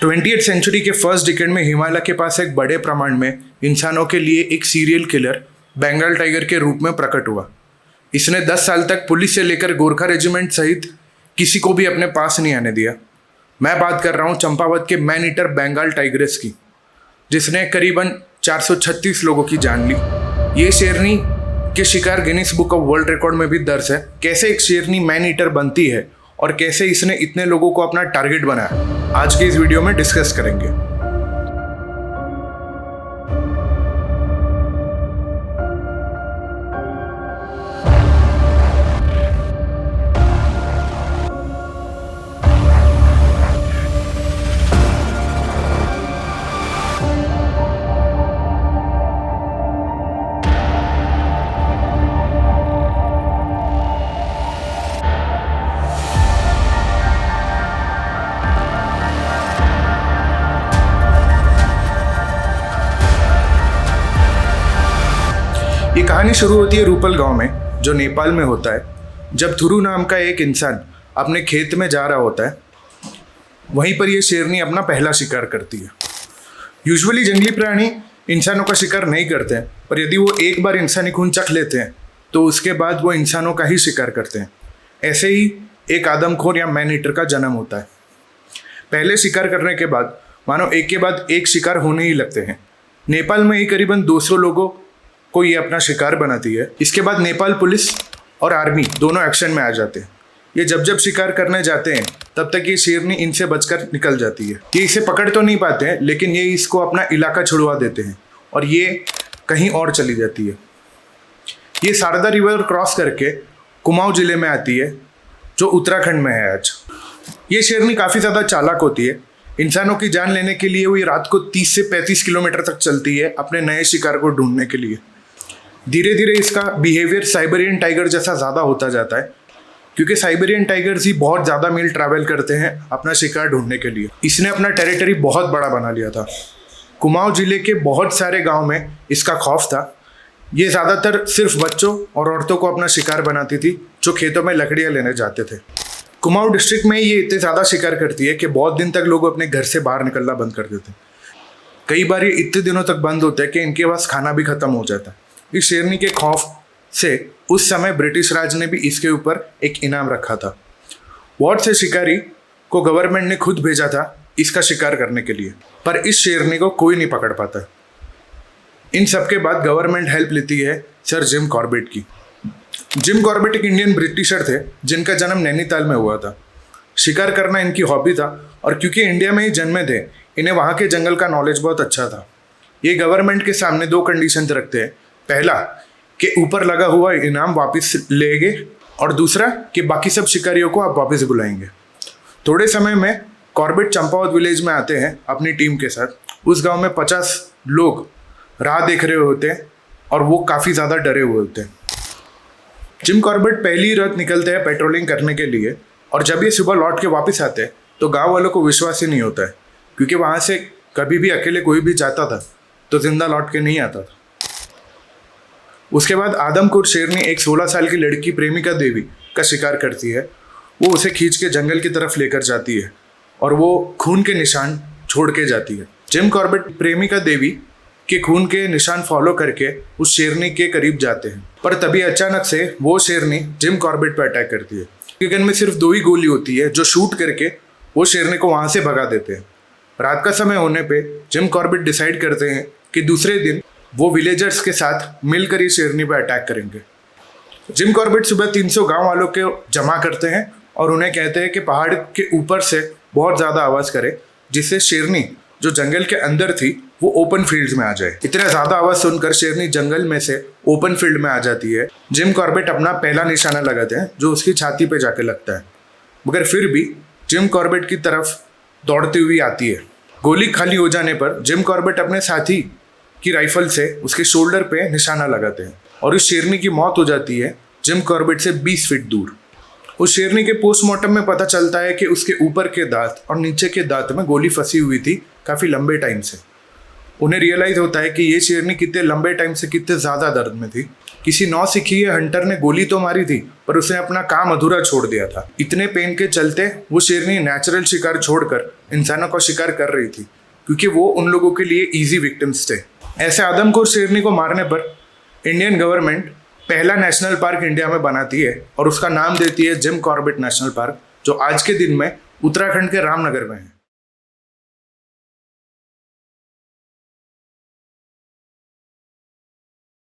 20th century के first decade में हिमालय के पास एक बड़े प्रमाण में इंसानों के लिए एक सीरियल किलर बंगाल टाइगर के रूप में प्रकट हुआ। इसने 10 साल तक पुलिस से लेकर गोरखा रेजिमेंट सहित किसी को भी अपने पास नहीं आने दिया। मैं बात कर रहा हूँ चंपावत के मैन ईटर बंगाल टाइग्रेस की, जिसने करीबन 436 लोगों की जान ली। ये शेरनी के शिकार Guinness book of world record में भी दर्ज है। कैसे एक शेरनी मैन ईटर बनती है और कैसे इसने इतने लोगों को अपना टारगेट बनाया, आज के इस वीडियो में डिस्कस करेंगे। ये कहानी शुरू होती है रूपल गांव में, जो नेपाल में होता है। जब थुरु नाम का एक इंसान अपने खेत में जा रहा होता है, वहीं पर ये शेरनी अपना पहला शिकार करती है। यूजुअली जंगली प्राणी इंसानों का शिकार नहीं करते हैं, पर यदि वो एक बार इंसानी खून चख लेते हैं तो उसके बाद वो इंसानों का ही शिकार करते हैं। ऐसे ही एक आदमखोर या मैन ईटर का जन्म होता है। पहले शिकार करने के बाद मानो एक के बाद एक शिकार होने ही लगते हैं। नेपाल में ही करीबन 200 लोगों को ये अपना शिकार बनाती है। इसके बाद नेपाल पुलिस और आर्मी दोनों एक्शन में आ जाते हैं। ये जब शिकार करने जाते हैं तब तक ये शेरनी इनसे बचकर निकल जाती है। ये इसे पकड़ तो नहीं पाते हैं, लेकिन ये इसको अपना इलाका छुड़वा देते हैं और ये कहीं और चली जाती है। ये शारदा रिवर क्रॉस करके कुमाऊं जिले में आती है, जो उत्तराखंड में है आज। ये शेरनी काफ़ी ज़्यादा चालाक होती है। इंसानों की जान लेने के लिए वो ये रात को 30 से 35 किलोमीटर तक चलती है अपने नए शिकार को ढूंढने के लिए। धीरे धीरे इसका बिहेवियर साइबेरियन टाइगर जैसा ज़्यादा होता जाता है, क्योंकि साइबेरियन टाइगर्स ही बहुत ज़्यादा मील ट्रैवल करते हैं अपना शिकार ढूंढने के लिए। इसने अपना टेरिटरी बहुत बड़ा बना लिया था। कुमाऊं जिले के बहुत सारे गांव में इसका खौफ था। ये ज़्यादातर सिर्फ बच्चों और औरतों को अपना शिकार बनाती थी, जो खेतों में लकड़ियाँ लेने जाते थे। कुमाऊं डिस्ट्रिक्ट में ये इतने ज़्यादा शिकार करती है कि बहुत दिन तक लोग अपने घर से बाहर निकलना बंद कर देते हैं। कई बार ये इतने दिनों तक बंद होते हैं कि इनके पास खाना भी ख़त्म हो जाता है। इस शेरनी के खौफ से उस समय ब्रिटिश राज ने भी इसके ऊपर एक इनाम रखा था। बहुत से शिकारी को गवर्नमेंट ने खुद भेजा था इसका शिकार करने के लिए, पर इस शेरनी को कोई नहीं पकड़ पाता। इन सब के बाद गवर्नमेंट हेल्प लेती है सर जिम कॉर्बेट की। जिम कॉर्बेट एक इंडियन ब्रिटिशर थे, जिनका जन्म नैनीताल में हुआ था। शिकार करना इनकी हॉबी था और क्योंकि इंडिया में ही जन्मे थे, इन्हें वहाँ के जंगल का नॉलेज बहुत अच्छा था। ये गवर्नमेंट के सामने 2 कंडीशन रखते हैं। पहला कि ऊपर लगा हुआ इनाम वापस लेंगे, और दूसरा कि बाकी सब शिकारियों को आप वापस बुलाएंगे। थोड़े समय में कॉर्बेट चंपावत विलेज में आते हैं अपनी टीम के साथ। उस गांव में 50 लोग राह देख रहे होते हैं और वो काफ़ी ज़्यादा डरे हुए होते हैं। जिम कॉर्बेट पहली रात निकलते हैं पेट्रोलिंग करने के लिए, और जब ये सुबह लौट के वापस आते हैं तो गाँव वालों को विश्वास ही नहीं होता है, क्योंकि वहाँ से कभी भी अकेले कोई भी जाता था तो जिंदा लौट के नहीं आता था। उसके बाद आदमखोर शेरनी एक 16 साल की लड़की प्रेमिका देवी का शिकार करती है। वो उसे खींच के जंगल की तरफ लेकर जाती है और वो खून के निशान छोड़ के जाती है। जिम कॉर्बेट प्रेमिका देवी के खून के निशान फॉलो करके उस शेरनी के करीब जाते हैं, पर तभी अचानक से वो शेरनी जिम कॉर्बेट पर अटैक करती है। उसके गन में सिर्फ 2 ही गोली होती है, जो शूट करके वो शेरनी को वहाँ से भगा देते हैं। रात का समय होने पर जिम कॉर्बेट डिसाइड करते हैं कि दूसरे दिन वो विलेजर्स के साथ मिलकर ही शेरनी पर अटैक करेंगे। जिम कॉर्बेट सुबह 300 गांव वालों के जमा करते हैं और उन्हें कहते हैं कि पहाड़ के ऊपर से बहुत ज़्यादा आवाज़ करे, जिससे शेरनी जो जंगल के अंदर थी वो ओपन फील्ड्स में आ जाए। इतना ज़्यादा आवाज़ सुनकर शेरनी जंगल में से ओपन फील्ड में आ जाती है। जिम कॉर्बेट अपना पहला निशाना लगाते हैं, जो उसकी छाती पर जाके लगता है, मगर फिर भी जिम कॉर्बेट की तरफ दौड़ती हुई आती है। गोली खाली हो जाने पर जिम कॉर्बेट अपने साथी की राइफल से उसके शोल्डर पे निशाना लगाते हैं और उस शेरनी की मौत हो जाती है जिम कॉर्बेट से 20 फीट दूर। उस शेरनी के पोस्टमार्टम में पता चलता है कि उसके ऊपर के दांत और नीचे के दांत में गोली फंसी हुई थी काफ़ी लंबे टाइम से। उन्हें रियलाइज होता है कि ये शेरनी कितने लंबे टाइम से कितने ज़्यादा दर्द में थी। किसी नौसिखिए हंटर ने गोली तो मारी थी पर उसने अपना काम अधूरा छोड़ दिया था। इतने पेन के चलते वो शेरनी नेचुरल शिकार छोड़कर इंसानों का शिकार कर रही थी, क्योंकि वो उन लोगों के लिए ईजी विक्टिम्स थे। ऐसे आदमखोर शेरनी को मारने पर इंडियन गवर्नमेंट पहला नेशनल पार्क इंडिया में बनाती है और उसका नाम देती है जिम कॉर्बेट नेशनल पार्क, जो आज के दिन में उत्तराखंड के रामनगर में है।